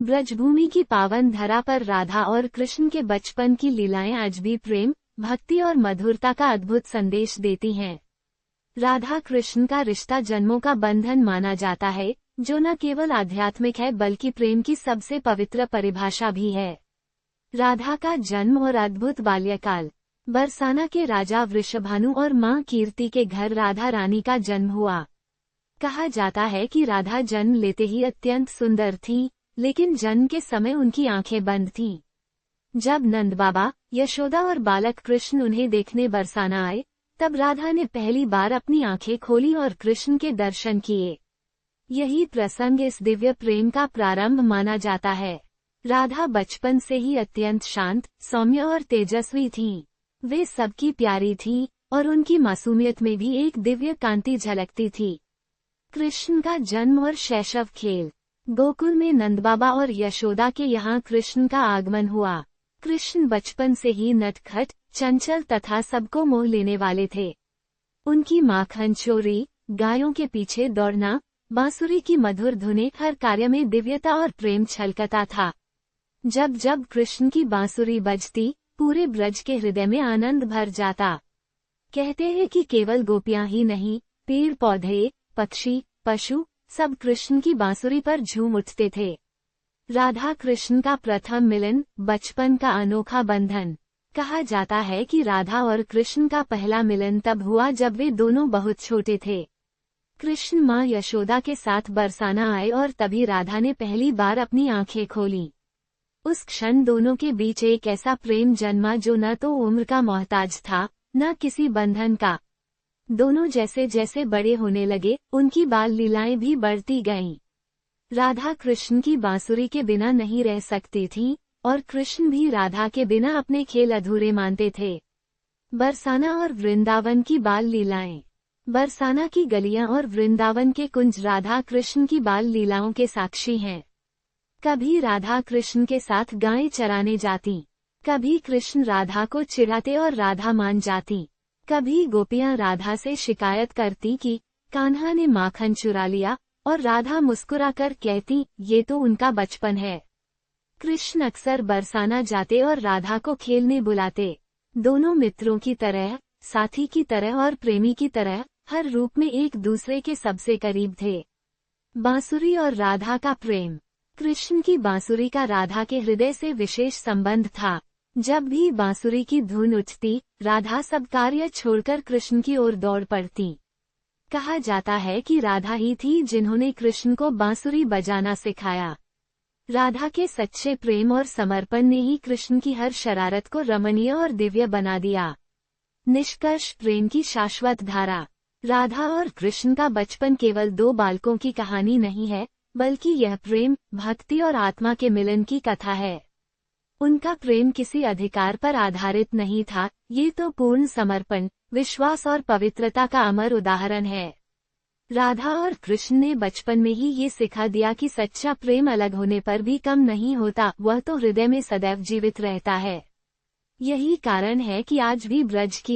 ब्रजभूमि की पावन धरा पर राधा और कृष्ण के बचपन की लीलाएं आज भी प्रेम, भक्ति और मधुरता का अद्भुत संदेश देती हैं। राधा कृष्ण का रिश्ता जन्मों का बंधन माना जाता है, जो न केवल आध्यात्मिक है बल्कि प्रेम की सबसे पवित्र परिभाषा भी है। राधा का जन्म और अद्भुत बाल्यकाल। बरसाना के राजा वृषभानु और मां कीर्ति के घर राधा रानी का जन्म हुआ। कहा जाता है कि राधा जन्म लेते ही अत्यंत सुंदर थी, लेकिन जन्म के समय उनकी आंखें बंद थीं। जब नंद बाबा, यशोदा और बालक कृष्ण उन्हें देखने बरसाना आए, तब राधा ने पहली बार अपनी आंखें खोली और कृष्ण के दर्शन किए। यही प्रसंग इस दिव्य प्रेम का प्रारंभ माना जाता है। राधा बचपन से ही अत्यंत शांत, सौम्य और तेजस्वी थीं। वे सबकी प्यारी थीं और उनकी मासूमियत में भी एक दिव्य कांति झलकती थी। कृष्ण का जन्म और शैशव खेल। गोकुल में नंद बाबा और यशोदा के यहाँ कृष्ण का आगमन हुआ। कृष्ण बचपन से ही नटखट, चंचल तथा सबको मोह लेने वाले थे। उनकी माखन चोरी, गायों के पीछे दौड़ना, बांसुरी की मधुर धुनें, हर कार्य में दिव्यता और प्रेम छलकता था। जब जब कृष्ण की बांसुरी बजती, पूरे ब्रज के हृदय में आनंद भर जाता। कहते हैं कि केवल गोपियां ही नहीं, पेड़ पौधे, पक्षी, पशु सब कृष्ण की बांसुरी पर झूम उठते थे। राधा कृष्ण का प्रथम मिलन, बचपन का अनोखा बंधन। कहा जाता है कि राधा और कृष्ण का पहला मिलन तब हुआ जब वे दोनों बहुत छोटे थे। कृष्ण मां यशोदा के साथ बरसाना आए और तभी राधा ने पहली बार अपनी आंखें खोली। उस क्षण दोनों के बीच एक ऐसा प्रेम जन्मा जो न तो उम्र का मोहताज था, न किसी बंधन का। दोनों जैसे जैसे बड़े होने लगे, उनकी बाल लीलाएं भी बढ़ती गईं। राधा कृष्ण की बांसुरी के बिना नहीं रह सकती थी, और कृष्ण भी राधा के बिना अपने खेल अधूरे मानते थे। बरसाना और वृंदावन की बाल लीलाएं। बरसाना की गलियां और वृंदावन के कुंज राधा कृष्ण की बाल लीलाओं के साक्षी हैं। कभी राधा कृष्ण के साथ गायें चराने जाती, कभी कृष्ण राधा को चिढ़ाते और राधा मान जाती। कभी गोपियां राधा से शिकायत करती कि कान्हा ने माखन चुरा लिया, और राधा मुस्कुराकर कहती, ये तो उनका बचपन है। कृष्ण अक्सर बरसाना जाते और राधा को खेलने बुलाते। दोनों मित्रों की तरह, साथी की तरह और प्रेमी की तरह, हर रूप में एक दूसरे के सबसे करीब थे। बांसुरी और राधा का प्रेम। कृष्ण की बांसुरी का राधा के हृदय से विशेष संबंध था। जब भी बांसुरी की धुन उठती, राधा सब कार्य छोड़कर कृष्ण की ओर दौड़ पड़ती। कहा जाता है कि राधा ही थी जिन्होंने कृष्ण को बांसुरी बजाना सिखाया। राधा के सच्चे प्रेम और समर्पण ने ही कृष्ण की हर शरारत को रमणीय और दिव्य बना दिया। निष्कर्ष, प्रेम की शाश्वत धारा। राधा और कृष्ण का बचपन केवल दो बालकों की कहानी नहीं है, बल्कि यह प्रेम, भक्ति और आत्मा के मिलन की कथा है। उनका प्रेम किसी अधिकार पर आधारित नहीं था, ये तो पूर्ण समर्पण, विश्वास और पवित्रता का अमर उदाहरण है। राधा और कृष्ण ने बचपन में ही ये सिखा दिया कि सच्चा प्रेम अलग होने पर भी कम नहीं होता, वह तो हृदय में सदैव जीवित रहता है। यही कारण है कि आज भी ब्रज की